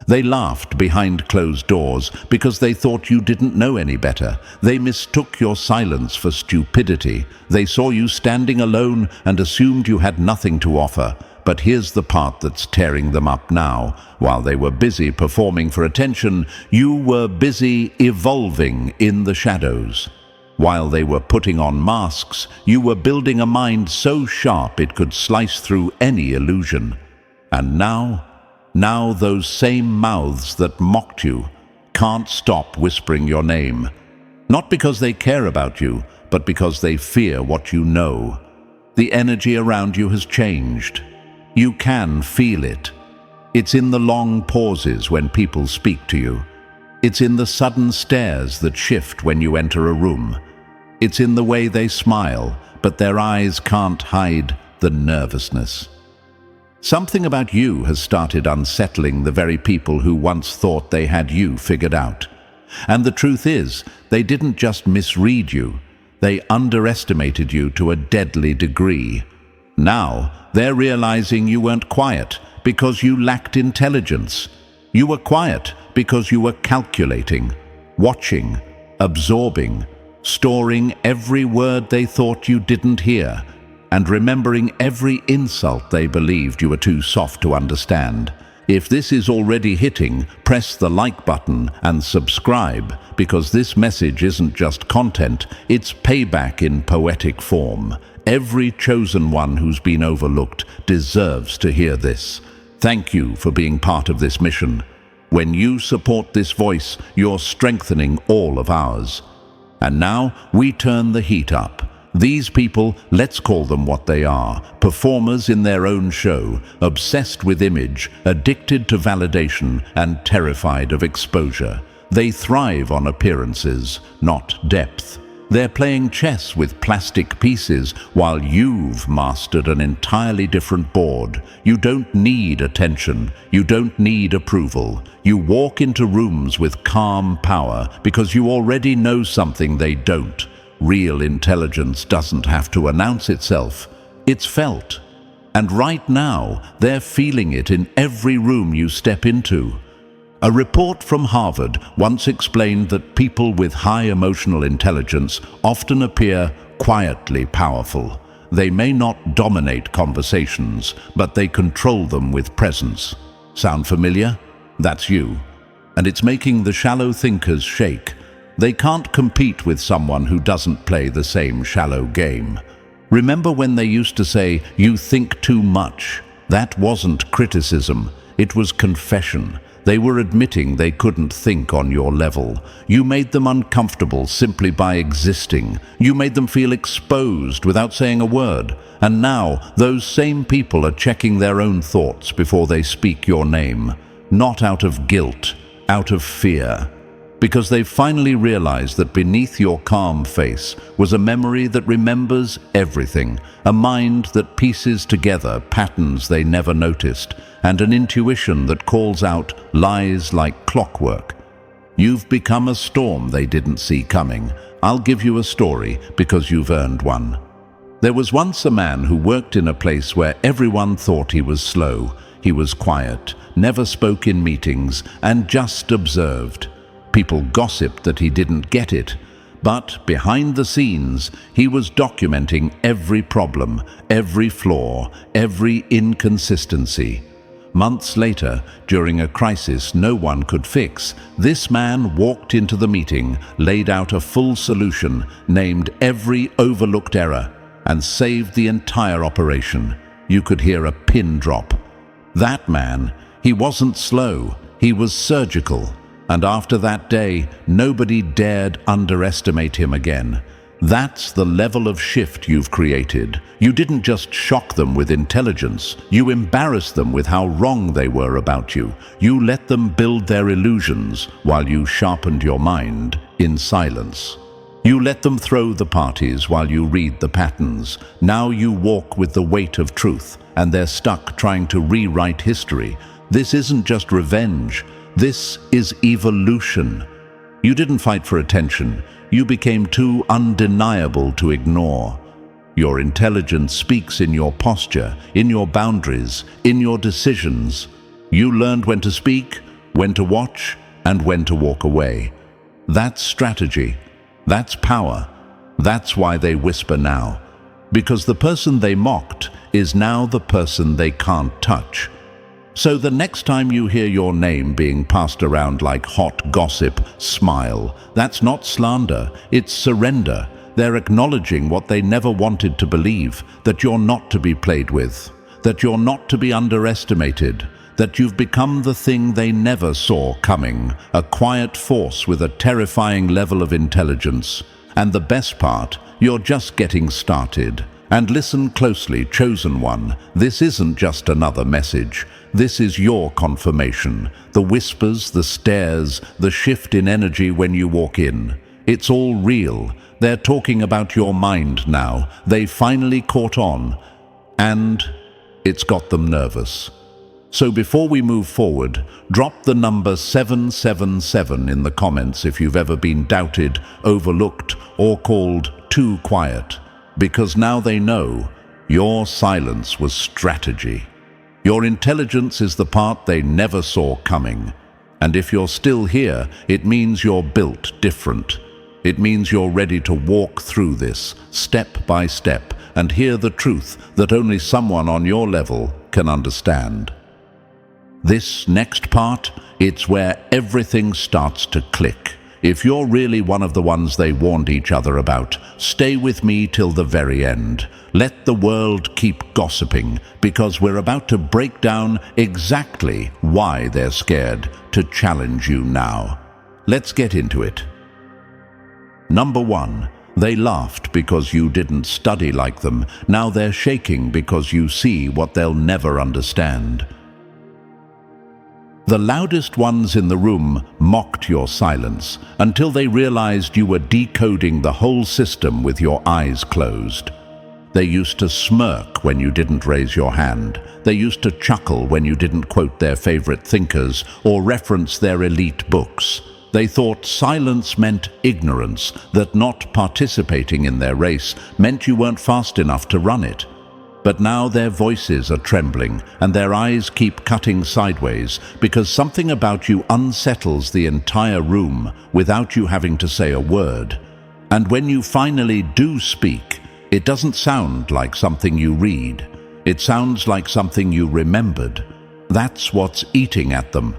They laughed behind closed doors because they thought you didn't know any better. They mistook your silence for stupidity. They saw you standing alone and assumed you had nothing to offer. But here's the part that's tearing them up now. While they were busy performing for attention, you were busy evolving in the shadows. While they were putting on masks, you were building a mind so sharp it could slice through any illusion. And now those same mouths that mocked you can't stop whispering your name. Not because they care about you, but because they fear what you know. The energy around you has changed. You can feel it. It's in the long pauses when people speak to you. It's in the sudden stares that shift when you enter a room. It's in the way they smile, but their eyes can't hide the nervousness. Something about you has started unsettling the very people who once thought they had you figured out. And the truth is, they didn't just misread you, they underestimated you to a deadly degree. Now, they're realizing you weren't quiet because you lacked intelligence. You were quiet because you were calculating, watching, absorbing, storing every word they thought you didn't hear, and remembering every insult they believed you were too soft to understand. If this is already hitting, press the like button and subscribe, because this message isn't just content, it's payback in poetic form. Every chosen one who's been overlooked deserves to hear this. Thank you for being part of this mission. When you support this voice, you're strengthening all of ours. And now we turn the heat up. These people, let's call them what they are, performers in their own show, obsessed with image, addicted to validation, and terrified of exposure. They thrive on appearances, not depth. They're playing chess with plastic pieces while you've mastered an entirely different board. You don't need attention. You don't need approval. You walk into rooms with calm power because you already know something they don't. Real intelligence doesn't have to announce itself. It's felt. And right now, they're feeling it in every room you step into. A report from Harvard once explained that people with high emotional intelligence often appear quietly powerful. They may not dominate conversations, but they control them with presence. Sound familiar? That's you. And it's making the shallow thinkers shake. They can't compete with someone who doesn't play the same shallow game. Remember when they used to say, "You think too much"? That wasn't criticism, it was confession. They were admitting they couldn't think on your level. You made them uncomfortable simply by existing. You made them feel exposed without saying a word. And now, those same people are checking their own thoughts before they speak your name. Not out of guilt, out of fear. Because they've finally realized that beneath your calm face was a memory that remembers everything, a mind that pieces together patterns they never noticed, and an intuition that calls out lies like clockwork. You've become a storm they didn't see coming. I'll give you a story because you've earned one. There was once a man who worked in a place where everyone thought he was slow. He was quiet, never spoke in meetings, and just observed. People gossiped that he didn't get it, but behind the scenes, he was documenting every problem, every flaw, every inconsistency. Months later, during a crisis no one could fix, this man walked into the meeting, laid out a full solution, named every overlooked error, and saved the entire operation. You could hear a pin drop. That man, he wasn't slow, he was surgical. And after that day, nobody dared underestimate him again. That's the level of shift you've created. You didn't just shock them with intelligence, you embarrassed them with how wrong they were about you. You let them build their illusions while you sharpened your mind in silence. You let them throw the parties while you read the patterns. Now you walk with the weight of truth, and they're stuck trying to rewrite history. This isn't just revenge. This is evolution. You didn't fight for attention. You became too undeniable to ignore. Your intelligence speaks in your posture, in your boundaries, in your decisions. You learned when to speak, when to watch and when to walk away. That's strategy. That's power. That's why they whisper now. Because the person they mocked is now the person they can't touch. So the next time you hear your name being passed around like hot gossip, smile. That's not slander, it's surrender. They're acknowledging what they never wanted to believe, that you're not to be played with, that you're not to be underestimated, that you've become the thing they never saw coming, a quiet force with a terrifying level of intelligence. And the best part, you're just getting started. And listen closely, chosen one, this isn't just another message. This is your confirmation. The whispers, the stares, the shift in energy when you walk in. It's all real. They're talking about your mind now. They finally caught on. And it's got them nervous. So before we move forward, drop the number 777 in the comments if you've ever been doubted, overlooked, or called too quiet. Because now they know your silence was strategy. Your intelligence is the part they never saw coming. And if you're still here, it means you're built different. It means you're ready to walk through this, step by step, and hear the truth that only someone on your level can understand. This next part, it's where everything starts to click. If you're really one of the ones they warned each other about, stay with me till the very end. Let the world keep gossiping, because we're about to break down exactly why they're scared to challenge you now. Let's get into it. Number 1. They laughed because you didn't study like them. Now they're shaking because you see what they'll never understand. The loudest ones in the room mocked your silence until they realized you were decoding the whole system with your eyes closed. They used to smirk when you didn't raise your hand. They used to chuckle when you didn't quote their favorite thinkers or reference their elite books. They thought silence meant ignorance, that not participating in their race meant you weren't fast enough to run it. But now their voices are trembling and their eyes keep cutting sideways because something about you unsettles the entire room without you having to say a word. And when you finally do speak, it doesn't sound like something you read. It sounds like something you remembered. That's what's eating at them.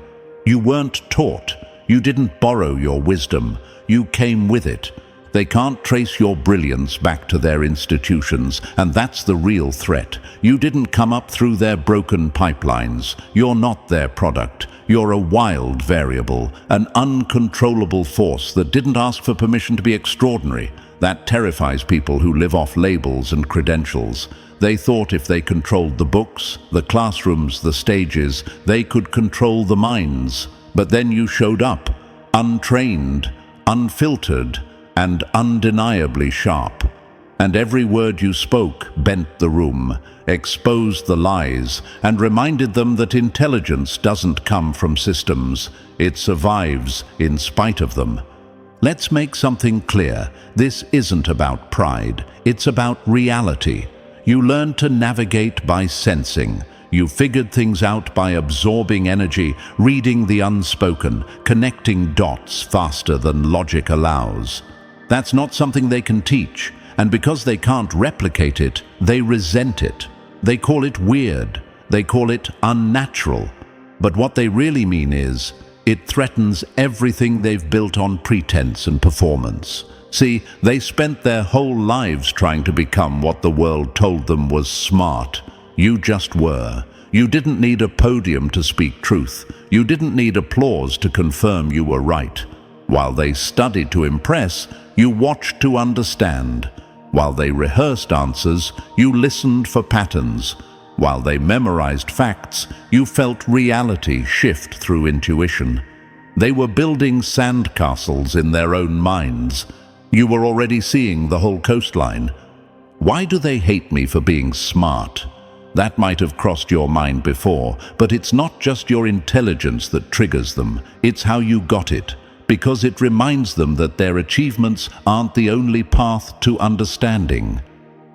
You weren't taught. You didn't borrow your wisdom. You came with it. They can't trace your brilliance back to their institutions, and that's the real threat. You didn't come up through their broken pipelines. You're not their product. You're a wild variable, an uncontrollable force that didn't ask for permission to be extraordinary. That terrifies people who live off labels and credentials. They thought if they controlled the books, the classrooms, the stages, they could control the minds. But then you showed up, untrained, unfiltered, and undeniably sharp. And every word you spoke bent the room, exposed the lies, and reminded them that intelligence doesn't come from systems. It survives in spite of them. Let's make something clear. This isn't about pride. It's about reality. You learned to navigate by sensing. You figured things out by absorbing energy, reading the unspoken, connecting dots faster than logic allows. That's not something they can teach, and because they can't replicate it, they resent it. They call it weird. They call it unnatural. But what they really mean is, it threatens everything they've built on pretense and performance. See, they spent their whole lives trying to become what the world told them was smart. You just were. You didn't need a podium to speak truth. You didn't need applause to confirm you were right. While they studied to impress, you watched to understand. While they rehearsed answers, you listened for patterns. While they memorized facts, you felt reality shift through intuition. They were building sandcastles in their own minds. You were already seeing the whole coastline. Why do they hate me for being smart? That might have crossed your mind before, but it's not just your intelligence that triggers them. It's how you got it. Because it reminds them that their achievements aren't the only path to understanding.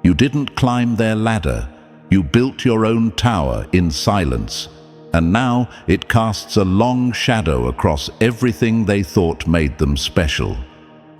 You didn't climb their ladder. You built your own tower in silence. and now it casts a long shadow across everything they thought made them special.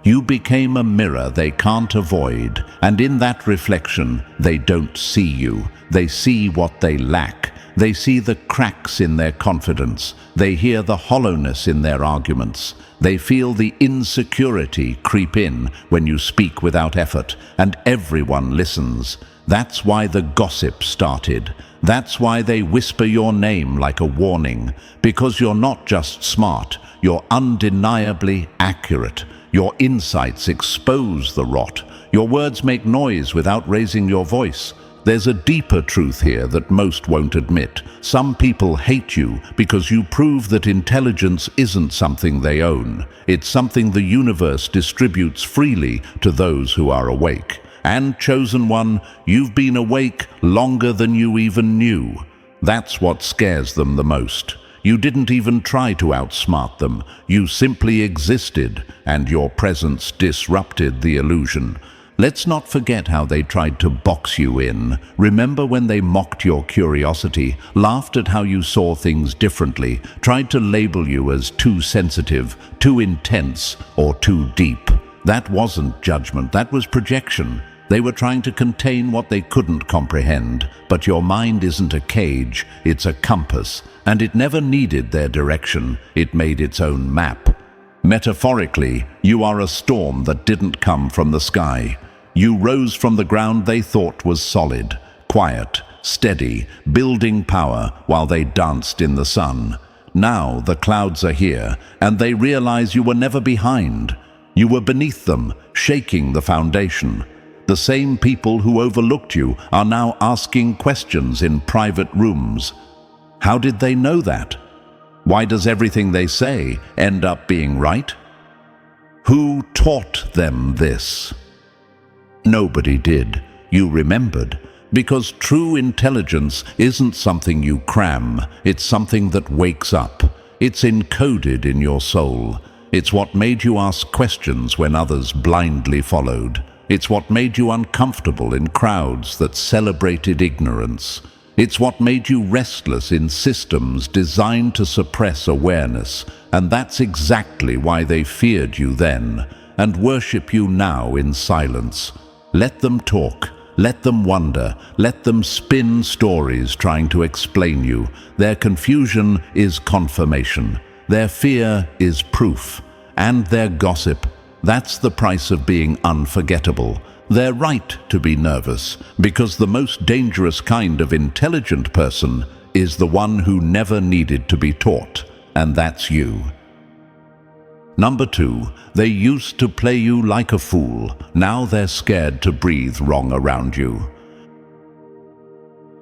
You became a mirror they can't avoid, and in that reflection, they don't see you. They see what they lack. They see the cracks in their confidence. They hear the hollowness in their arguments. They feel the insecurity creep in when you speak without effort, and everyone listens. That's why the gossip started. That's why they whisper your name like a warning, because you're not just smart, you're undeniably accurate. Your insights expose the rot. Your words make noise without raising your voice. There's a deeper truth here that most won't admit. Some people hate you because you prove that intelligence isn't something they own. It's something the universe distributes freely to those who are awake. And, chosen one, you've been awake longer than you even knew. That's what scares them the most. You didn't even try to outsmart them. You simply existed, and your presence disrupted the illusion. Let's not forget how they tried to box you in. Remember when they mocked your curiosity, laughed at how you saw things differently, tried to label you as too sensitive, too intense, or too deep? That wasn't judgment, that was projection. They were trying to contain what they couldn't comprehend. But your mind isn't a cage, it's a compass, and it never needed their direction, it made its own map. Metaphorically, you are a storm that didn't come from the sky. You rose from the ground they thought was solid, quiet, steady, building power while they danced in the sun. Now the clouds are here, and they realize you were never behind. You were beneath them, shaking the foundation. The same people who overlooked you are now asking questions in private rooms. How did they know that? Why does everything they say end up being right? Who taught them this? Nobody did. You remembered. Because true intelligence isn't something you cram, it's something that wakes up. It's encoded in your soul. It's what made you ask questions when others blindly followed. It's what made you uncomfortable in crowds that celebrated ignorance. It's what made you restless in systems designed to suppress awareness, and that's exactly why they feared you then, and worship you now in silence. Let them talk, let them wonder, let them spin stories trying to explain you. Their confusion is confirmation, their fear is proof, and their gossip, that's the price of being unforgettable. They're right to be nervous, because the most dangerous kind of intelligent person is the one who never needed to be taught, and that's you. Number 2, they used to play you like a fool. Now they're scared to breathe wrong around you.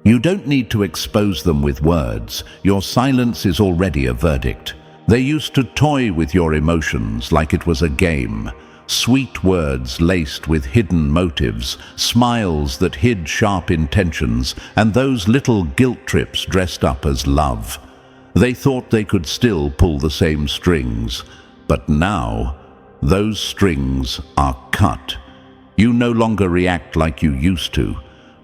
You don't need to expose them with words. Your silence is already a verdict. They used to toy with your emotions like it was a game. Sweet words laced with hidden motives, smiles that hid sharp intentions, and those little guilt trips dressed up as love. They thought they could still pull the same strings, but now those strings are cut. You no longer react like you used to.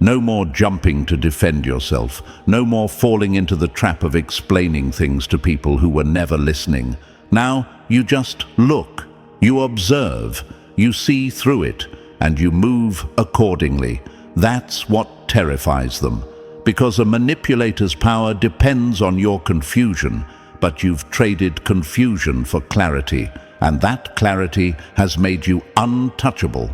No more jumping to defend yourself. No more falling into the trap of explaining things to people who were never listening. Now you just look. You observe, you see through it, and you move accordingly. That's what terrifies them, because a manipulator's power depends on your confusion, but you've traded confusion for clarity, and that clarity has made you untouchable.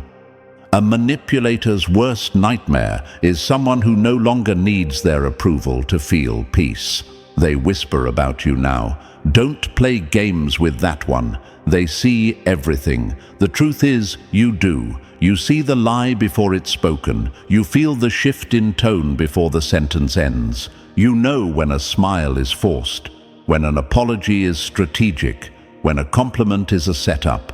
A manipulator's worst nightmare is someone who no longer needs their approval to feel peace. They whisper about you now. Don't play games with that one. They see everything. The truth is, you do. You see the lie before it's spoken. You feel the shift in tone before the sentence ends. You know when a smile is forced, when an apology is strategic, when a compliment is a setup.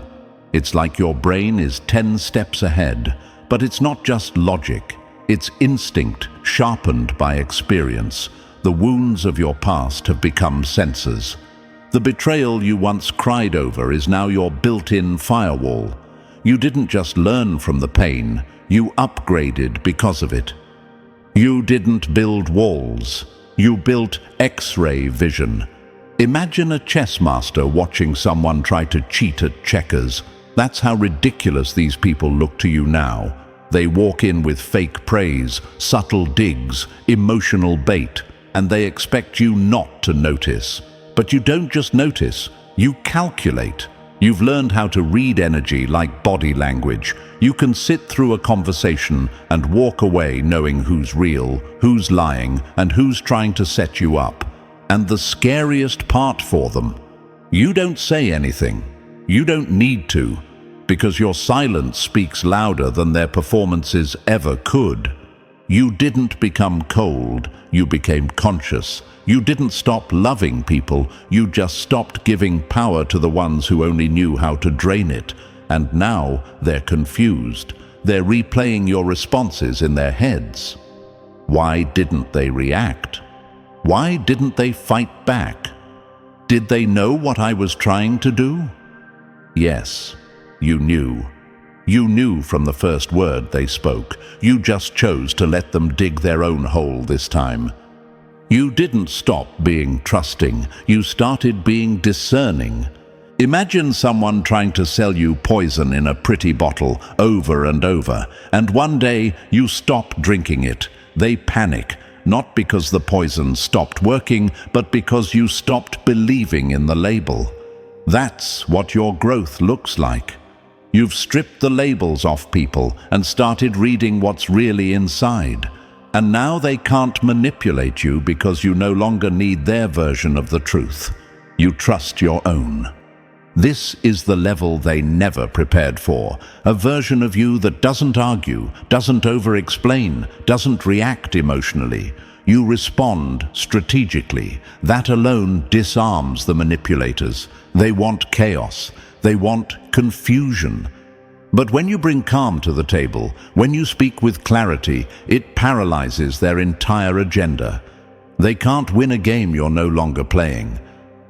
It's like your brain is 10 steps ahead, but it's not just logic. It's instinct, sharpened by experience. The wounds of your past have become sensors. The betrayal you once cried over is now your built-in firewall. You didn't just learn from the pain, you upgraded because of it. You didn't build walls, You built X-ray vision. Imagine a chess master watching someone try to cheat at checkers. That's how ridiculous these people look to you now. They walk in with fake praise, subtle digs, emotional bait, and they expect you not to notice. But you don't just notice, you calculate. You've learned how to read energy like body language. You can sit through a conversation and walk away knowing who's real, who's lying, and who's trying to set you up. And the scariest part for them, you don't say anything. You don't need to, because your silence speaks louder than their performances ever could. You didn't become cold, you became conscious. You didn't stop loving people, you just stopped giving power to the ones who only knew how to drain it. And now they're confused. They're replaying your responses in their heads. Why didn't they react? Why didn't they fight back? Did they know what I was trying to do? Yes, you knew. You knew from the first word they spoke. You just chose to let them dig their own hole this time. You didn't stop being trusting. You started being discerning. Imagine someone trying to sell you poison in a pretty bottle over and over, and one day you stop drinking it. They panic, not because the poison stopped working, but because you stopped believing in the label. That's what your growth looks like. You've stripped the labels off people and started reading what's really inside. And now they can't manipulate you because you no longer need their version of the truth. You trust your own. This is the level they never prepared for, a version of you that doesn't argue, doesn't over-explain, doesn't react emotionally. You respond strategically. That alone disarms the manipulators. They want chaos. They want confusion. But when you bring calm to the table, when you speak with clarity, it paralyzes their entire agenda. They can't win a game you're no longer playing.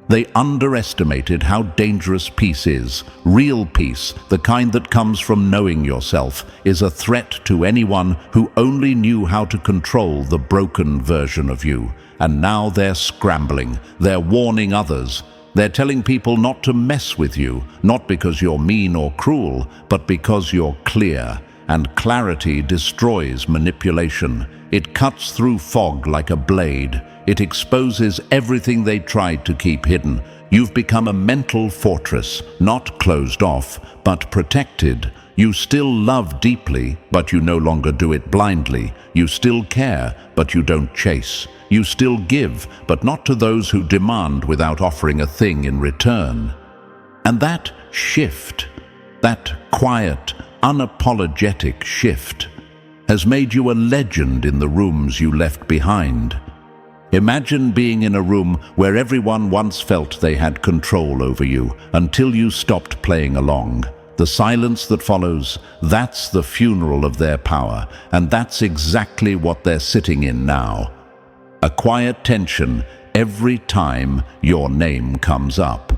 They underestimated how dangerous peace is. Real peace, the kind that comes from knowing yourself, is a threat to anyone who only knew how to control the broken version of you. And now they're scrambling. They're warning others. They're telling people not to mess with you, not because you're mean or cruel, but because you're clear. And clarity destroys manipulation. It cuts through fog like a blade. It exposes everything they tried to keep hidden. You've become a mental fortress, not closed off, but protected. You still love deeply, but you no longer do it blindly. You still care, but you don't chase. You still give, but not to those who demand without offering a thing in return. And that shift, that quiet, unapologetic shift, has made you a legend in the rooms you left behind. Imagine being in a room where everyone once felt they had control over you until you stopped playing along. The silence that follows, that's the funeral of their power, and that's exactly what they're sitting in now. A quiet tension every time your name comes up.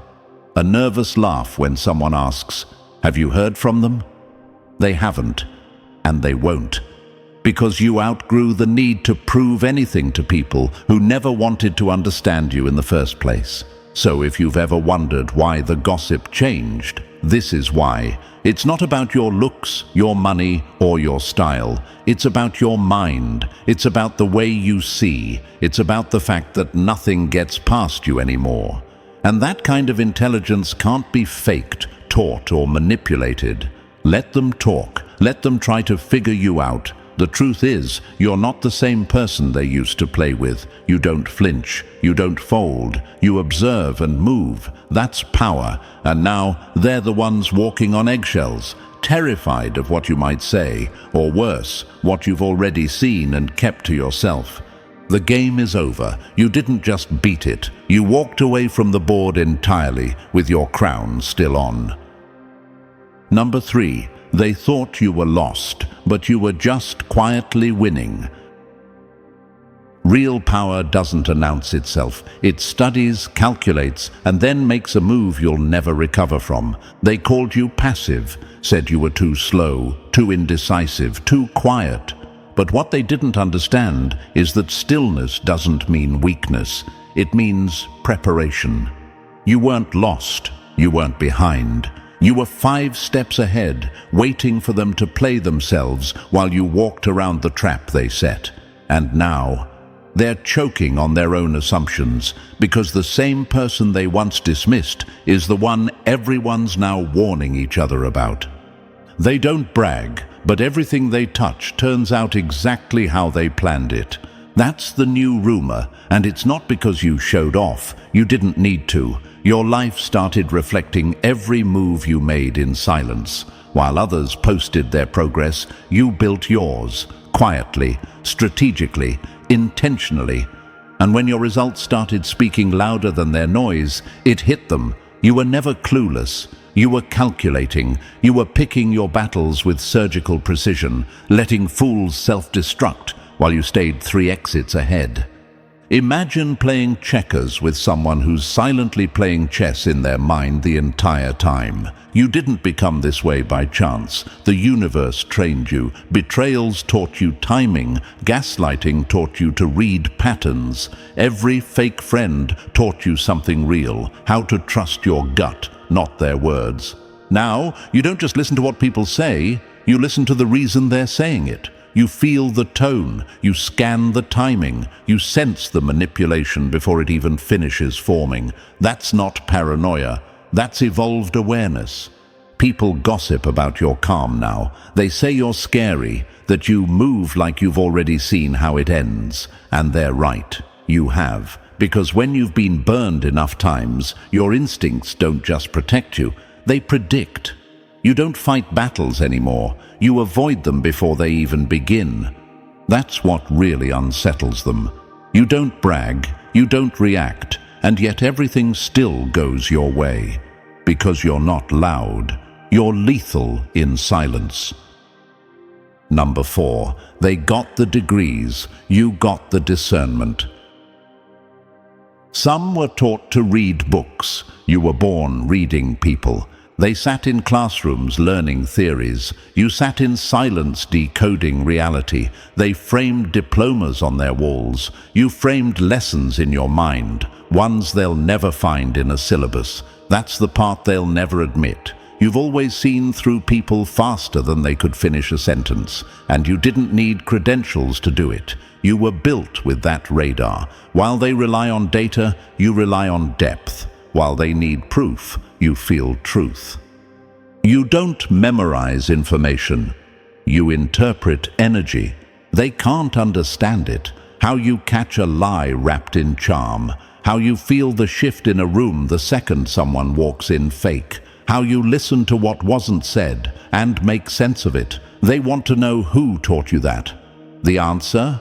A nervous laugh when someone asks, "Have you heard from them?" They haven't, and they won't. Because you outgrew the need to prove anything to people who never wanted to understand you in the first place. So if you've ever wondered why the gossip changed, this is why. It's not about your looks, your money, or your style. It's about your mind. It's about the way you see. It's about the fact that nothing gets past you anymore. And that kind of intelligence can't be faked, taught, or manipulated. Let them talk. Let them try to figure you out. The truth is, you're not the same person they used to play with. You don't flinch. You don't fold. You observe and move. That's power. And now they're the ones walking on eggshells, terrified of what you might say, or worse, what you've already seen and kept to yourself. The game is over. You didn't just beat it. You walked away from the board entirely, with your crown still on. Number 3. They thought you were lost, but you were just quietly winning. Real power doesn't announce itself. It studies, calculates, and then makes a move you'll never recover from. They called you passive, said you were too slow, too indecisive, too quiet. But what they didn't understand is that stillness doesn't mean weakness. It means preparation. You weren't lost. You weren't behind. You were 5 steps ahead, waiting for them to play themselves while you walked around the trap they set. And now, they're choking on their own assumptions because the same person they once dismissed is the one everyone's now warning each other about. They don't brag, but everything they touch turns out exactly how they planned it. That's the new rumor, and it's not because you showed off. You didn't need to. Your life started reflecting every move you made in silence. While others posted their progress, you built yours, quietly, strategically, intentionally. And when your results started speaking louder than their noise, it hit them. You were never clueless. You were calculating. You were picking your battles with surgical precision, letting fools self-destruct while you stayed 3 exits ahead. Imagine playing checkers with someone who's silently playing chess in their mind the entire time. You didn't become this way by chance. The universe trained you. Betrayals taught you timing. Gaslighting taught you to read patterns. Every fake friend taught you something real, how to trust your gut, not their words. Now, you don't just listen to what people say, you listen to the reason they're saying it. You feel the tone, you scan the timing, you sense the manipulation before it even finishes forming. That's not paranoia, that's evolved awareness. People gossip about your calm now. They say you're scary, that you move like you've already seen how it ends. And they're right, you have. Because when you've been burned enough times, your instincts don't just protect you, they predict. You don't fight battles anymore. You avoid them before they even begin. That's what really unsettles them. You don't brag, you don't react, and yet everything still goes your way. Because you're not loud. You're lethal in silence. Number 4, they got the degrees, you got the discernment. Some were taught to read books. You were born reading people. They sat in classrooms learning theories. You sat in silence decoding reality. They framed diplomas on their walls. You framed lessons in your mind, ones they'll never find in a syllabus. That's the part they'll never admit. You've always seen through people faster than they could finish a sentence, and you didn't need credentials to do it. You were built with that radar. While they rely on data, you rely on depth. While they need proof, you feel truth. You don't memorize information. You interpret energy. They can't understand it. How you catch a lie wrapped in charm. How you feel the shift in a room the second someone walks in fake. How you listen to what wasn't said and make sense of it. They want to know who taught you that. The answer?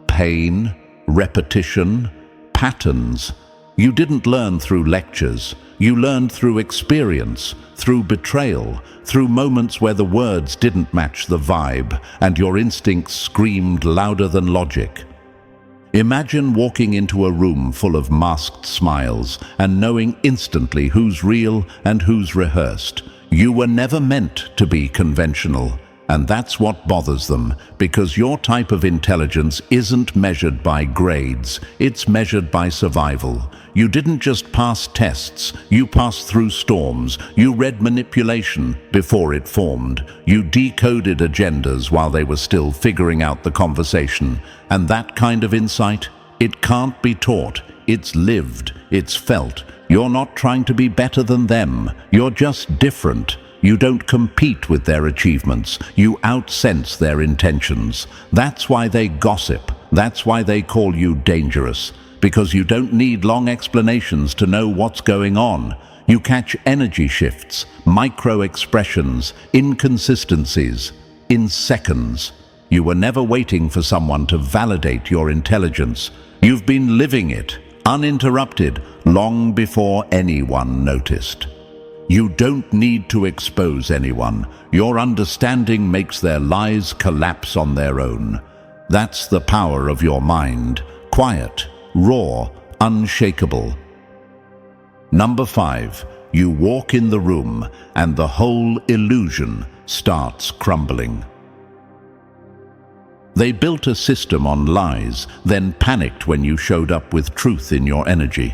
Pain, repetition, patterns. You didn't learn through lectures. You learned through experience, through betrayal, through moments where the words didn't match the vibe and your instincts screamed louder than logic. Imagine walking into a room full of masked smiles and knowing instantly who's real and who's rehearsed. You were never meant to be conventional. And that's what bothers them, because your type of intelligence isn't measured by grades, it's measured by survival. You didn't just pass tests, you passed through storms. You read manipulation before it formed. You decoded agendas while they were still figuring out the conversation. And that kind of insight, it can't be taught. It's lived, it's felt. You're not trying to be better than them, you're just different. You don't compete with their achievements. You outsense their intentions. That's why they gossip. That's why they call you dangerous. Because you don't need long explanations to know what's going on. You catch energy shifts, micro-expressions, inconsistencies, in seconds. You were never waiting for someone to validate your intelligence. You've been living it, uninterrupted, long before anyone noticed. You don't need to expose anyone. Your understanding makes their lies collapse on their own. That's the power of your mind. Quiet, raw, unshakable. Number 5, you walk in the room and the whole illusion starts crumbling. They built a system on lies, then panicked when you showed up with truth in your energy.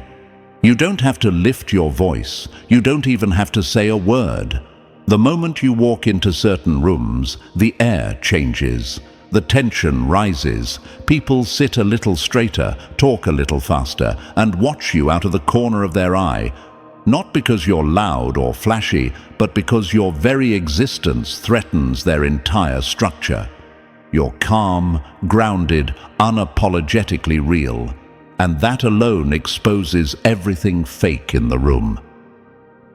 You don't have to lift your voice. You don't even have to say a word. The moment you walk into certain rooms, the air changes. The tension rises. People sit a little straighter, talk a little faster, and watch you out of the corner of their eye. Not because you're loud or flashy, but because your very existence threatens their entire structure. You're calm, grounded, unapologetically real, and that alone exposes everything fake in the room.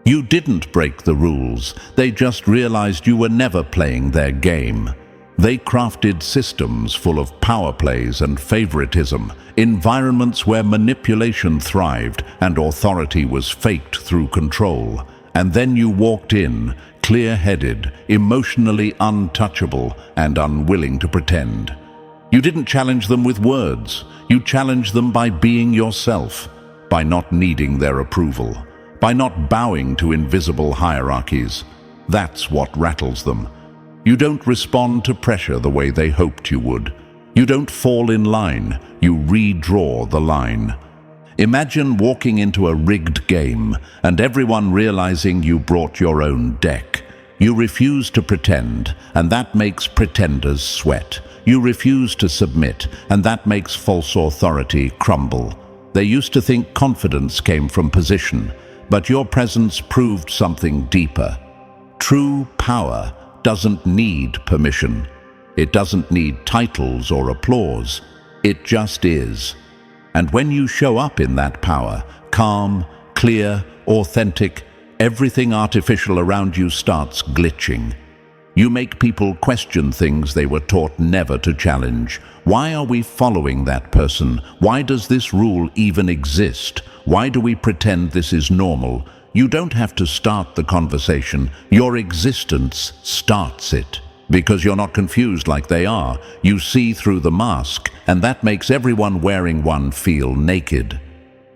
You didn't break the rules, they just realized you were never playing their game. They crafted systems full of power plays and favoritism, environments where manipulation thrived and authority was faked through control. And then you walked in, clear-headed, emotionally untouchable, and unwilling to pretend. You didn't challenge them with words. You challenged them by being yourself, by not needing their approval, by not bowing to invisible hierarchies. That's what rattles them. You don't respond to pressure the way they hoped you would. You don't fall in line, you redraw the line. Imagine walking into a rigged game and everyone realizing you brought your own deck. You refuse to pretend, and that makes pretenders sweat. You refuse to submit, and that makes false authority crumble. They used to think confidence came from position, but your presence proved something deeper. True power doesn't need permission. It doesn't need titles or applause. It just is. And when you show up in that power, calm, clear, authentic, everything artificial around you starts glitching. You make people question things they were taught never to challenge. Why are we following that person? Why does this rule even exist? Why do we pretend this is normal? You don't have to start the conversation. Your existence starts it. Because you're not confused like they are. You see through the mask, and that makes everyone wearing one feel naked.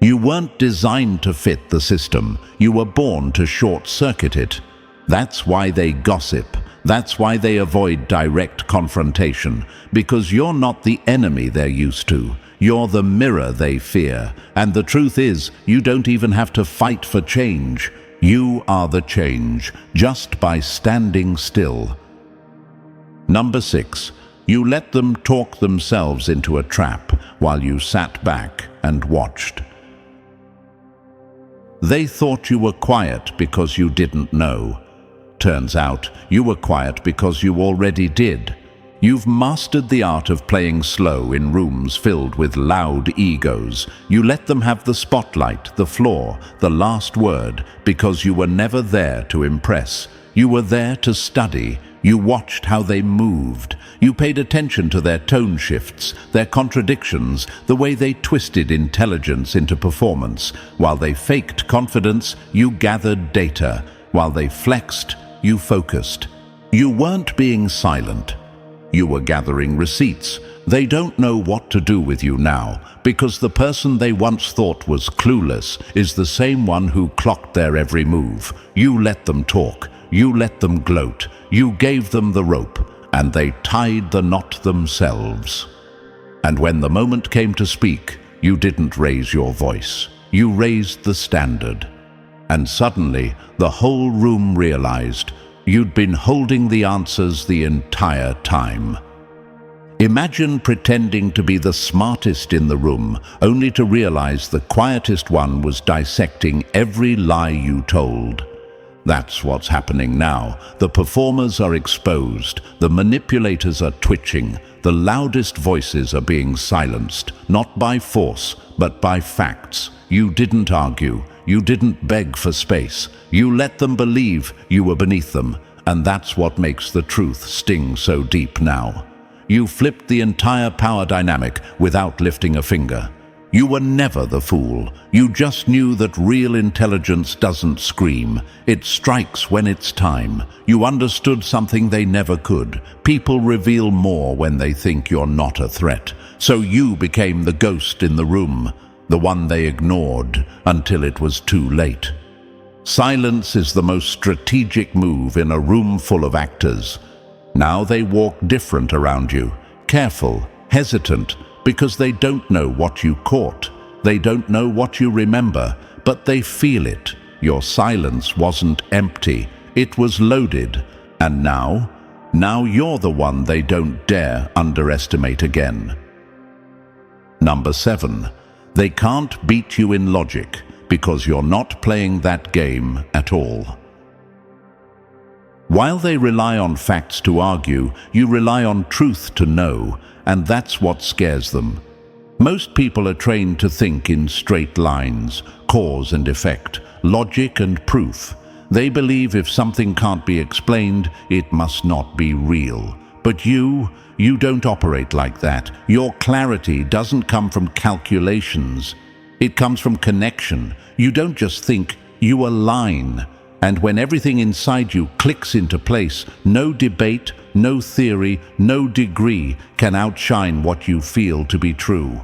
You weren't designed to fit the system. You were born to short-circuit it. That's why they gossip. That's why they avoid direct confrontation. Because you're not the enemy they're used to. You're the mirror they fear. And the truth is, you don't even have to fight for change. You are the change, just by standing still. Number 6. You let them talk themselves into a trap while you sat back and watched. They thought you were quiet because you didn't know. Turns out, you were quiet because you already did. You've mastered the art of playing slow in rooms filled with loud egos. You let them have the spotlight, the floor, the last word, because you were never there to impress. You were there to study. You watched how they moved. You paid attention to their tone shifts, their contradictions, the way they twisted intelligence into performance. While they faked confidence, you gathered data. While they flexed, you focused. You weren't being silent. You were gathering receipts. They don't know what to do with you now, because the person they once thought was clueless is the same one who clocked their every move. You let them talk. You let them gloat. You gave them the rope, and they tied the knot themselves. And when the moment came to speak, you didn't raise your voice. You raised the standard. And suddenly, the whole room realized you'd been holding the answers the entire time. Imagine pretending to be the smartest in the room, only to realize the quietest one was dissecting every lie you told. That's what's happening now. The performers are exposed, the manipulators are twitching, the loudest voices are being silenced, not by force, but by facts. You didn't argue, you didn't beg for space, you let them believe you were beneath them, and that's what makes the truth sting so deep now. You flipped the entire power dynamic without lifting a finger. You were never the fool. You just knew that real intelligence doesn't scream. It strikes when it's time. You understood something they never could. People reveal more when they think you're not a threat. So you became the ghost in the room, the one they ignored until it was too late. Silence is the most strategic move in a room full of actors. Now they walk different around you. careful, hesitant, because they don't know what you caught. They don't know what you remember, but they feel it. Your silence wasn't empty, it was loaded. And now you're the one they don't dare underestimate again. Number 7. They can't beat you in logic because you're not playing that game at all. While they rely on facts to argue, you rely on truth to know, and that's what scares them. Most people are trained to think in straight lines, cause and effect, logic and proof. They believe if something can't be explained, it must not be real. But you don't operate like that. Your clarity doesn't come from calculations. It comes from connection. You don't just think, you align. And when everything inside you clicks into place, no debate, no theory, no degree can outshine what you feel to be true.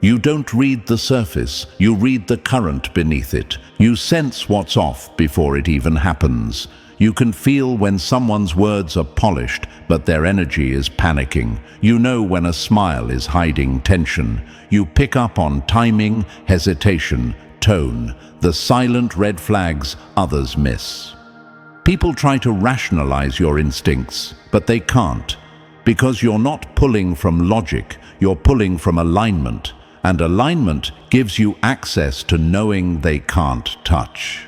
You don't read the surface, you read the current beneath it. You sense what's off before it even happens. You can feel when someone's words are polished, but their energy is panicking. You know when a smile is hiding tension. You pick up on timing, hesitation, tone, the silent red flags others miss. People try to rationalize your instincts, but they can't. Because you're not pulling from logic, you're pulling from alignment. And alignment gives you access to knowing they can't touch.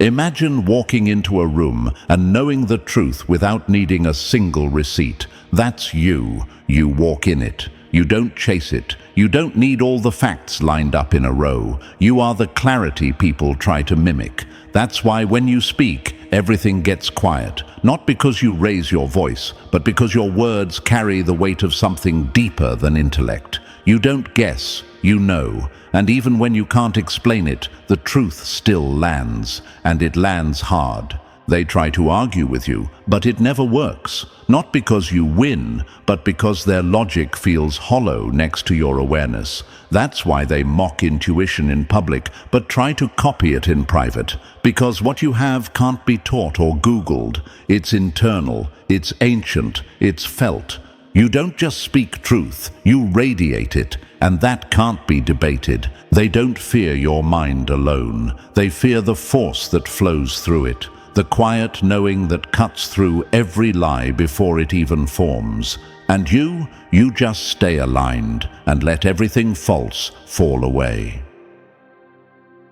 Imagine walking into a room and knowing the truth without needing a single receipt. That's you. You walk in it. You don't chase it. You don't need all the facts lined up in a row. You are the clarity people try to mimic. That's why when you speak, everything gets quiet. Not because you raise your voice, but because your words carry the weight of something deeper than intellect. You don't guess, you know, and even when you can't explain it, the truth still lands, and it lands hard. They try to argue with you, but it never works. Not because you win, but because their logic feels hollow next to your awareness. That's why they mock intuition in public, but try to copy it in private. Because what you have can't be taught or Googled. It's internal, it's ancient, it's felt. You don't just speak truth, you radiate it, and that can't be debated. They don't fear your mind alone. They fear the force that flows through it, the quiet knowing that cuts through every lie before it even forms. And you just stay aligned and let everything false fall away.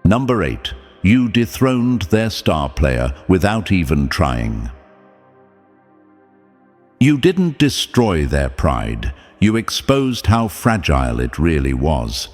Number 8. You dethroned their star player without even trying. You didn't destroy their pride. You exposed how fragile it really was.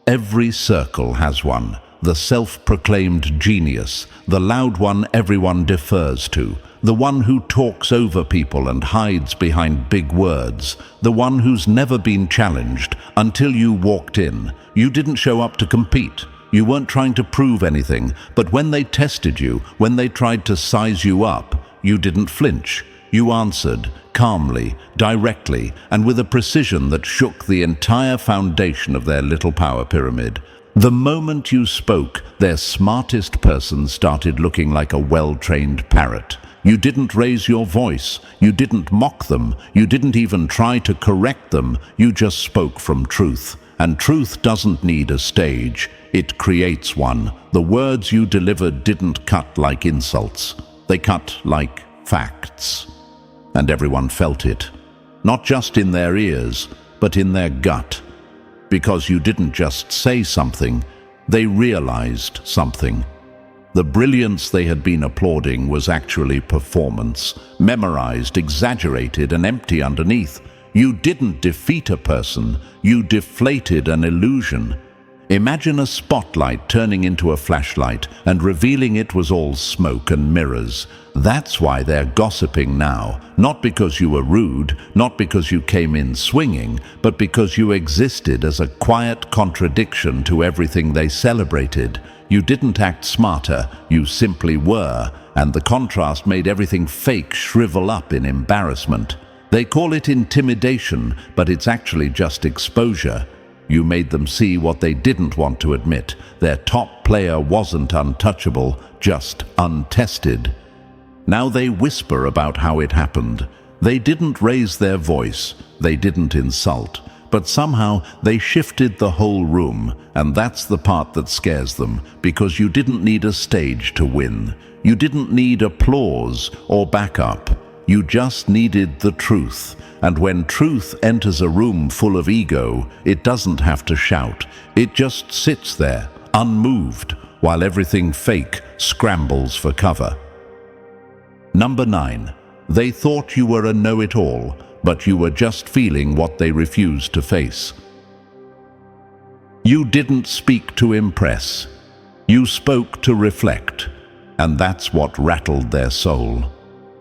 Every circle has one. The self-proclaimed genius, the loud one everyone defers to, the one who talks over people and hides behind big words, the one who's never been challenged until you walked in. You didn't show up to compete. You weren't trying to prove anything, but when they tested you, when they tried to size you up, you didn't flinch. You answered, calmly, directly, and with a precision that shook the entire foundation of their little power pyramid. The moment you spoke, their smartest person started looking like a well-trained parrot. You didn't raise your voice. You didn't mock them. You didn't even try to correct them. You just spoke from truth. And truth doesn't need a stage. It creates one. The words you delivered didn't cut like insults. They cut like facts. And everyone felt it. Not just in their ears, but in their gut. Because you didn't just say something, they realized something. The brilliance they had been applauding was actually performance, memorized, exaggerated, and empty underneath. You didn't defeat a person, you deflated an illusion. Imagine a spotlight turning into a flashlight and revealing it was all smoke and mirrors. That's why they're gossiping now. Not because you were rude, not because you came in swinging, but because you existed as a quiet contradiction to everything they celebrated. You didn't act smarter, you simply were, and the contrast made everything fake shrivel up in embarrassment. They call it intimidation, but it's actually just exposure. You made them see what they didn't want to admit. Their top player wasn't untouchable, just untested. Now they whisper about how it happened. They didn't raise their voice, they didn't insult, but somehow they shifted the whole room, and that's the part that scares them, because you didn't need a stage to win. You didn't need applause or backup. You just needed the truth. And when truth enters a room full of ego, it doesn't have to shout. It just sits there, unmoved, while everything fake scrambles for cover. Number 9. They thought you were a know-it-all, but you were just feeling what they refused to face. You didn't speak to impress. You spoke to reflect, and that's what rattled their soul.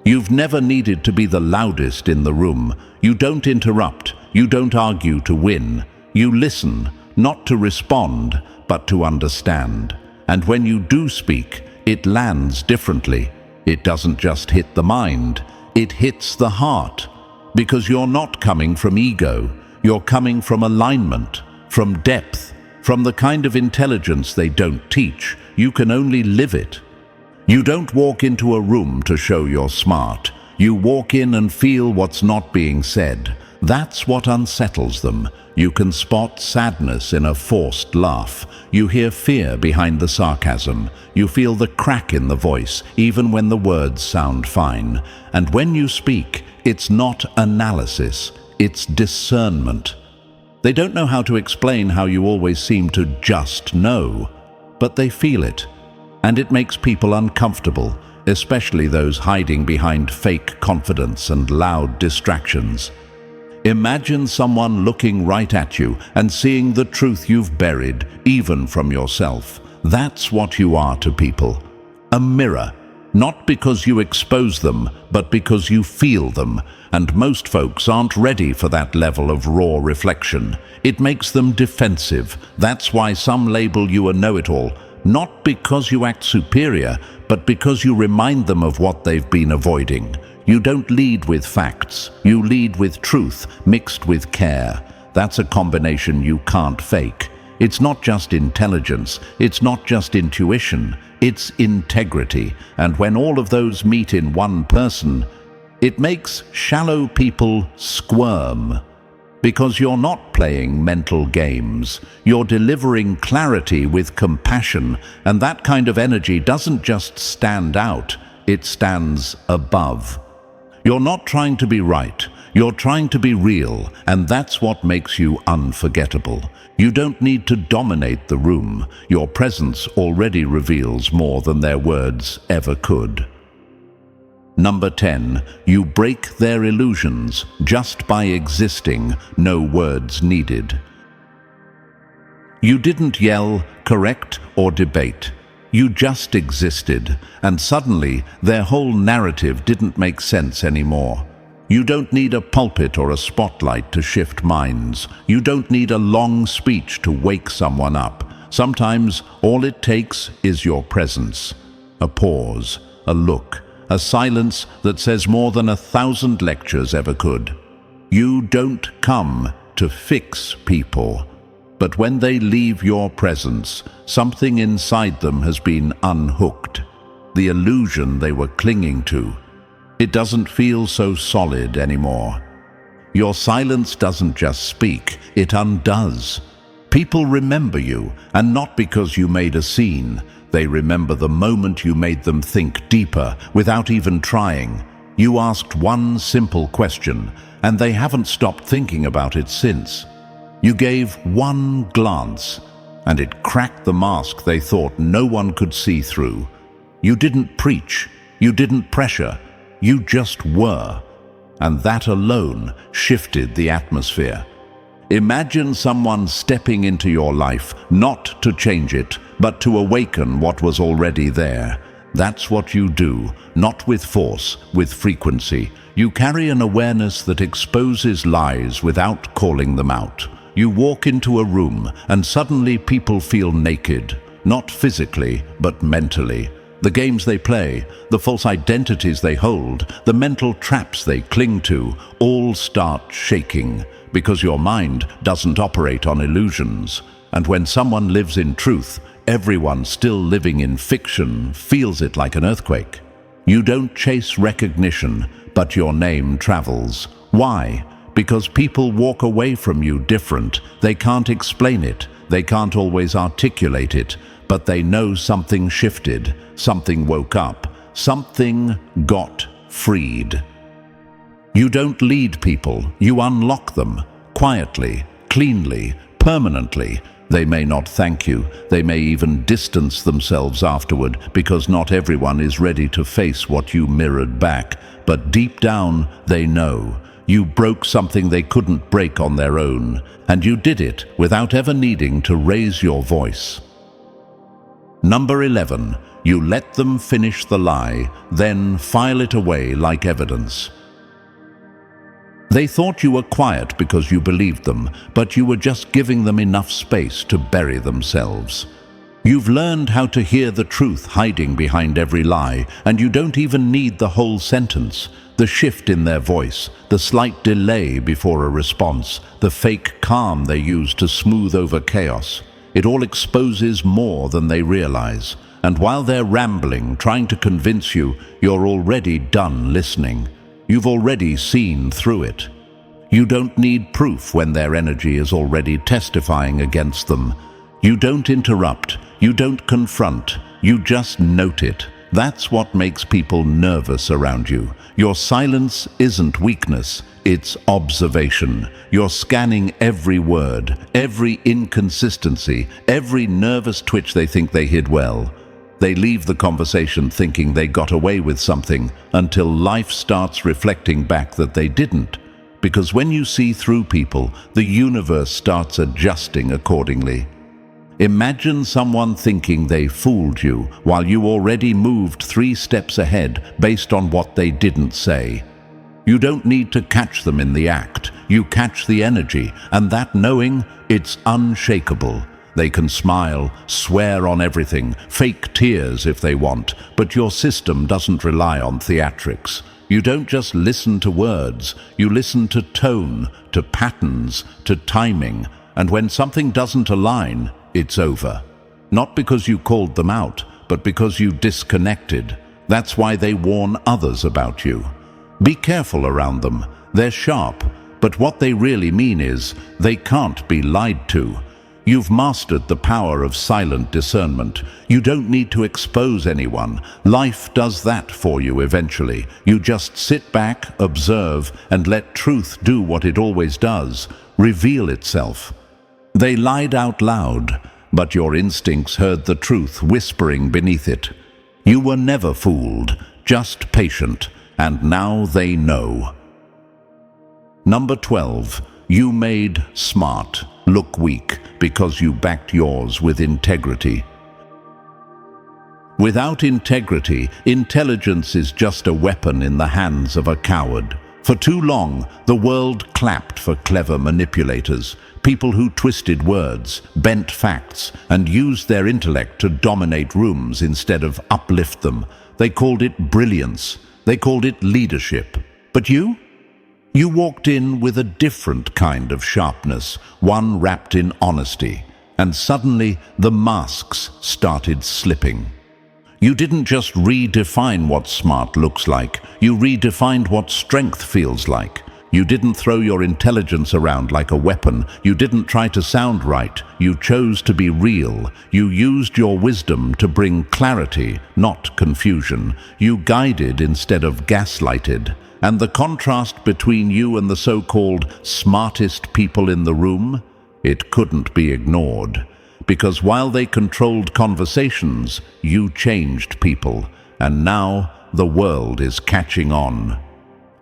You've never needed to be the loudest in the room. You don't interrupt. You don't argue to win. You listen, not to respond, but to understand. And when you do speak, it lands differently. It doesn't just hit the mind, it hits the heart. Because you're not coming from ego, you're coming from alignment, from depth, from the kind of intelligence they don't teach. You can only live it. You don't walk into a room to show you're smart. You walk in and feel what's not being said. That's what unsettles them. You can spot sadness in a forced laugh. You hear fear behind the sarcasm. You feel the crack in the voice, even when the words sound fine. And when you speak, it's not analysis, it's discernment. They don't know how to explain how you always seem to just know, but they feel it. And it makes people uncomfortable, especially those hiding behind fake confidence and loud distractions. Imagine someone looking right at you and seeing the truth you've buried, even from yourself. That's what you are to people. A mirror. Not because you expose them, but because you feel them. And most folks aren't ready for that level of raw reflection. It makes them defensive. That's why some label you a know-it-all. Not because you act superior, but because you remind them of what they've been avoiding. You don't lead with facts. You lead with truth, mixed with care. That's a combination you can't fake. It's not just intelligence. It's not just intuition. It's integrity. And when all of those meet in one person, it makes shallow people squirm. Because you're not playing mental games. You're delivering clarity with compassion, and that kind of energy doesn't just stand out, it stands above. You're not trying to be right, you're trying to be real, and that's what makes you unforgettable. You don't need to dominate the room. Your presence already reveals more than their words ever could. Number 10, you break their illusions just by existing, no words needed. You didn't yell, correct, or debate. You just existed, and suddenly their whole narrative didn't make sense anymore. You don't need a pulpit or a spotlight to shift minds. You don't need a long speech to wake someone up. Sometimes all it takes is your presence. A pause, a look, a silence that says more than 1,000 lectures ever could. You don't come to fix people, but when they leave your presence, something inside them has been unhooked. The illusion they were clinging to. It doesn't feel so solid anymore. Your silence doesn't just speak, it undoes. People remember you, and not because you made a scene. They remember the moment you made them think deeper, without even trying. You asked one simple question, and they haven't stopped thinking about it since. You gave one glance, and it cracked the mask they thought no one could see through. You didn't preach, you didn't pressure, you just were. And that alone shifted the atmosphere. Imagine someone stepping into your life, not to change it, but to awaken what was already there. That's what you do, not with force, with frequency. You carry an awareness that exposes lies without calling them out. You walk into a room and suddenly people feel naked, not physically, but mentally. The games they play, the false identities they hold, the mental traps they cling to, all start shaking, because your mind doesn't operate on illusions. And when someone lives in truth, everyone still living in fiction feels it like an earthquake. You don't chase recognition, but your name travels. Why? Because people walk away from you different. They can't explain it. They can't always articulate it, but they know something shifted, something woke up, something got freed. You don't lead people, you unlock them, quietly, cleanly, permanently. They may not thank you, they may even distance themselves afterward, because not everyone is ready to face what you mirrored back. But deep down, they know. You broke something they couldn't break on their own, and you did it without ever needing to raise your voice. Number 11. You let them finish the lie, then file it away like evidence. They thought you were quiet because you believed them, but you were just giving them enough space to bury themselves. You've learned how to hear the truth hiding behind every lie, and you don't even need the whole sentence. The shift in their voice, the slight delay before a response, the fake calm they use to smooth over chaos. It all exposes more than they realize. And while they're rambling, trying to convince you, you're already done listening. You've already seen through it. You don't need proof when their energy is already testifying against them. You don't interrupt, you don't confront, you just note it. That's what makes people nervous around you. Your silence isn't weakness, it's observation. You're scanning every word, every inconsistency, every nervous twitch they think they hid well. They leave the conversation thinking they got away with something until life starts reflecting back that they didn't. Because when you see through people, the universe starts adjusting accordingly. Imagine someone thinking they fooled you while you already moved 3 steps ahead based on what they didn't say. You don't need to catch them in the act. You catch the energy, and that knowing, it's unshakable. They can smile, swear on everything, fake tears if they want, but your system doesn't rely on theatrics. You don't just listen to words, you listen to tone, to patterns, to timing, and when something doesn't align, it's over. Not because you called them out, but because you disconnected. That's why they warn others about you. Be careful around them. They're sharp, but what they really mean is they can't be lied to. You've mastered the power of silent discernment. You don't need to expose anyone. Life does that for you eventually. You just sit back, observe, and let truth do what it always does, reveal itself. They lied out loud, but your instincts heard the truth whispering beneath it. You were never fooled, just patient, and now they know. Number 12. You made smart look weak because you backed yours with integrity. Without integrity, intelligence is just a weapon in the hands of a coward. For too long, the world clapped for clever manipulators, people who twisted words, bent facts, and used their intellect to dominate rooms instead of uplift them. They called it brilliance. They called it leadership. But you? You walked in with a different kind of sharpness, one wrapped in honesty, and suddenly the masks started slipping. You didn't just redefine what smart looks like, you redefined what strength feels like. You didn't throw your intelligence around like a weapon, you didn't try to sound right, you chose to be real. You used your wisdom to bring clarity, not confusion. You guided instead of gaslighted. And the contrast between you and the so-called smartest people in the room, it couldn't be ignored. Because while they controlled conversations, you changed people, and now the world is catching on.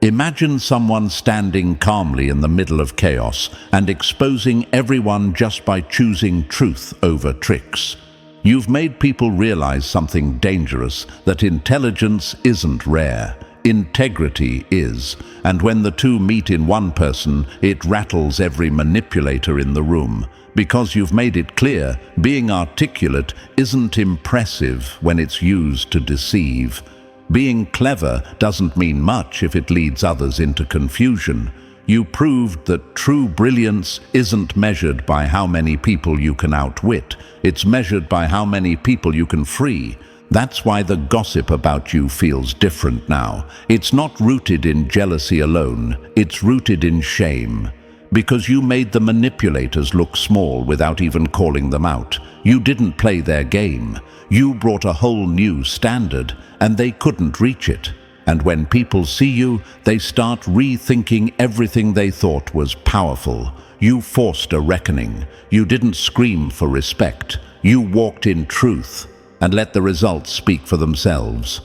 Imagine someone standing calmly in the middle of chaos and exposing everyone just by choosing truth over tricks. You've made people realize something dangerous, that intelligence isn't rare. Integrity is, and when the two meet in one person, it rattles every manipulator in the room. Because you've made it clear, being articulate isn't impressive when it's used to deceive. Being clever doesn't mean much if it leads others into confusion. You proved that true brilliance isn't measured by how many people you can outwit. It's measured by how many people you can free. That's why the gossip about you feels different now. It's not rooted in jealousy alone, it's rooted in shame. Because you made the manipulators look small without even calling them out. You didn't play their game. You brought a whole new standard, and they couldn't reach it. And when people see you, they start rethinking everything they thought was powerful. You forced a reckoning. You didn't scream for respect. You walked in truth and let the results speak for themselves.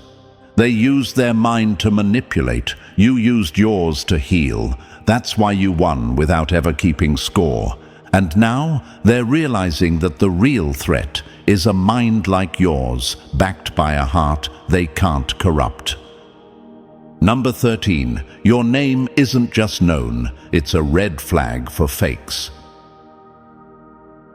They used their mind to manipulate. You used yours to heal. That's why you won without ever keeping score. And now they're realizing that the real threat is a mind like yours, backed by a heart they can't corrupt. Number 13. Your name isn't just known, it's a red flag for fakes.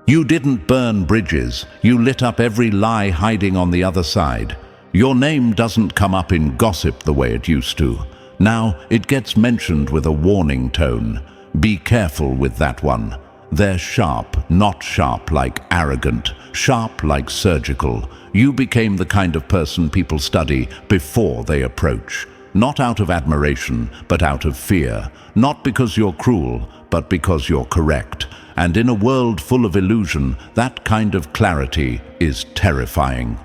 You didn't burn bridges, you lit up every lie hiding on the other side. Your name doesn't come up in gossip the way it used to. Now it gets mentioned with a warning tone. Be careful with that one. They're sharp, not sharp like arrogant, sharp like surgical. You became the kind of person people study before they approach. Not out of admiration, but out of fear. Not because you're cruel, but because you're correct. And in a world full of illusion, that kind of clarity is terrifying.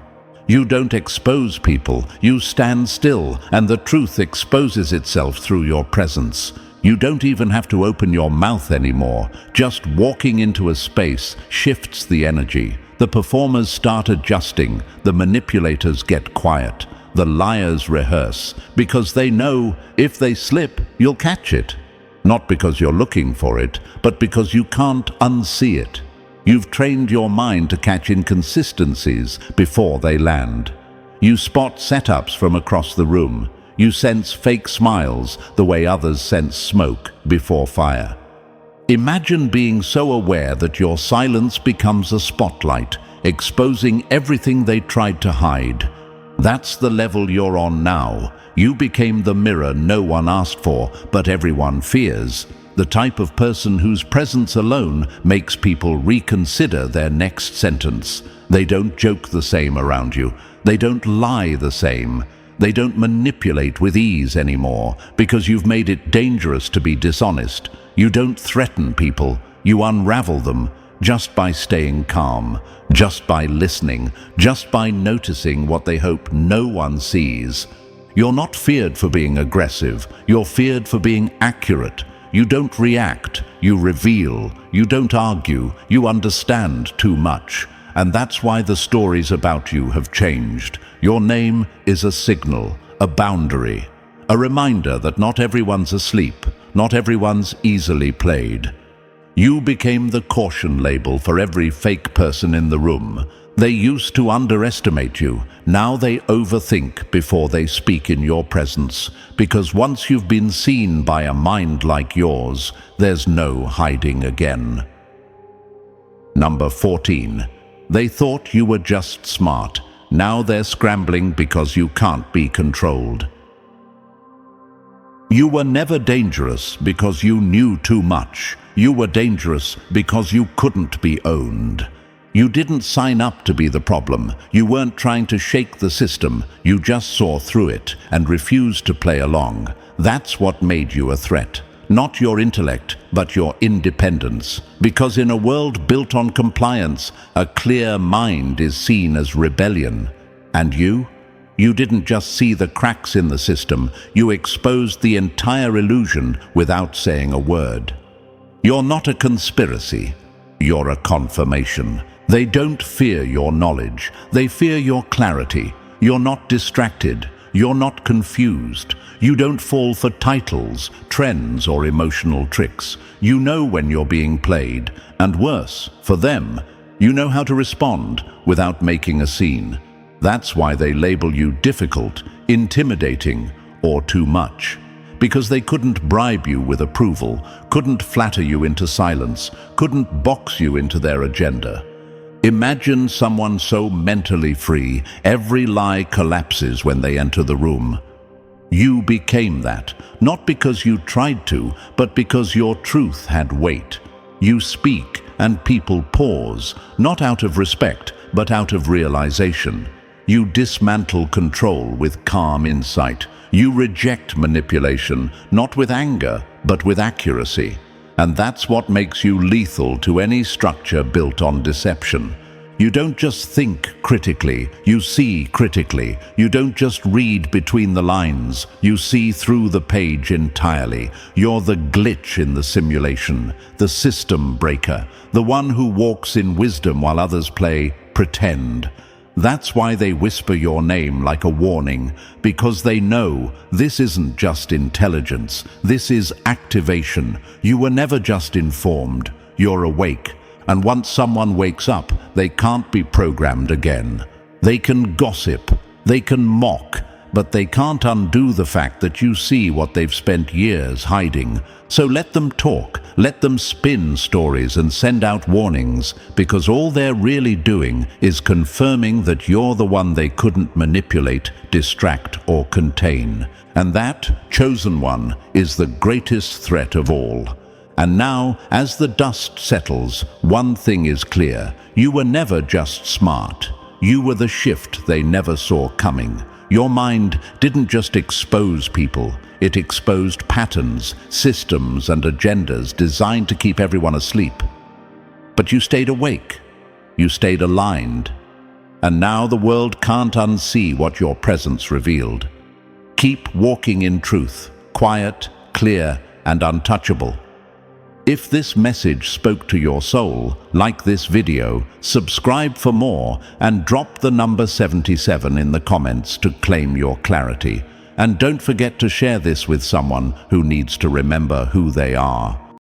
You don't expose people, you stand still, and the truth exposes itself through your presence. You don't even have to open your mouth anymore. Just walking into a space shifts the energy. The performers start adjusting, the manipulators get quiet. The liars rehearse, because they know if they slip, you'll catch it. Not because you're looking for it, but because you can't unsee it. You've trained your mind to catch inconsistencies before they land. You spot setups from across the room. You sense fake smiles the way others sense smoke before fire. Imagine being so aware that your silence becomes a spotlight, exposing everything they tried to hide. That's the level you're on now. You became the mirror no one asked for, but everyone fears. The type of person whose presence alone makes people reconsider their next sentence. They don't joke the same around you. They don't lie the same. They don't manipulate with ease anymore, because you've made it dangerous to be dishonest. You don't threaten people. You unravel them. Just by staying calm, just by listening, just by noticing what they hope no one sees. You're not feared for being aggressive, you're feared for being accurate. You don't react, you reveal. You don't argue, you understand too much. And that's why the stories about you have changed. Your name is a signal, a boundary, a reminder that not everyone's asleep, not everyone's easily played. You became the caution label for every fake person in the room. They used to underestimate you. Now they overthink before they speak in your presence. Because once you've been seen by a mind like yours, there's no hiding again. Number 14. They thought you were just smart. Now they're scrambling because you can't be controlled. You were never dangerous because you knew too much. You were dangerous because you couldn't be owned. You didn't sign up to be the problem. You weren't trying to shake the system. You just saw through it and refused to play along. That's what made you a threat. Not your intellect, but your independence. Because in a world built on compliance, a clear mind is seen as rebellion. And you? You didn't just see the cracks in the system, you exposed the entire illusion without saying a word. You're not a conspiracy, you're a confirmation. They don't fear your knowledge, they fear your clarity. You're not distracted, you're not confused. You don't fall for titles, trends, or emotional tricks. You know when you're being played, and worse, for them, you know how to respond without making a scene. That's why they label you difficult, intimidating, or too much. Because they couldn't bribe you with approval, couldn't flatter you into silence, couldn't box you into their agenda. Imagine someone so mentally free, every lie collapses when they enter the room. You became that, not because you tried to, but because your truth had weight. You speak, and people pause, not out of respect, but out of realization. You dismantle control with calm insight. You reject manipulation, not with anger, but with accuracy. And that's what makes you lethal to any structure built on deception. You don't just think critically, you see critically. You don't just read between the lines, you see through the page entirely. You're the glitch in the simulation, the system breaker, the one who walks in wisdom while others play pretend. That's why they whisper your name like a warning, because they know this isn't just intelligence, this is activation. You were never just informed, you're awake. And once someone wakes up, they can't be programmed again. They can gossip, they can mock, but they can't undo the fact that you see what they've spent years hiding. So let them talk, let them spin stories and send out warnings, because all they're really doing is confirming that you're the one they couldn't manipulate, distract, or contain. And that, chosen one, is the greatest threat of all. And now, as the dust settles, one thing is clear. You were never just smart. You were the shift they never saw coming. Your mind didn't just expose people, it exposed patterns, systems, and agendas designed to keep everyone asleep. But you stayed awake. You stayed aligned. And now the world can't unsee what your presence revealed. Keep walking in truth, quiet, clear, and untouchable. If this message spoke to your soul, like this video, subscribe for more, and drop the number 77 in the comments to claim your clarity. And don't forget to share this with someone who needs to remember who they are.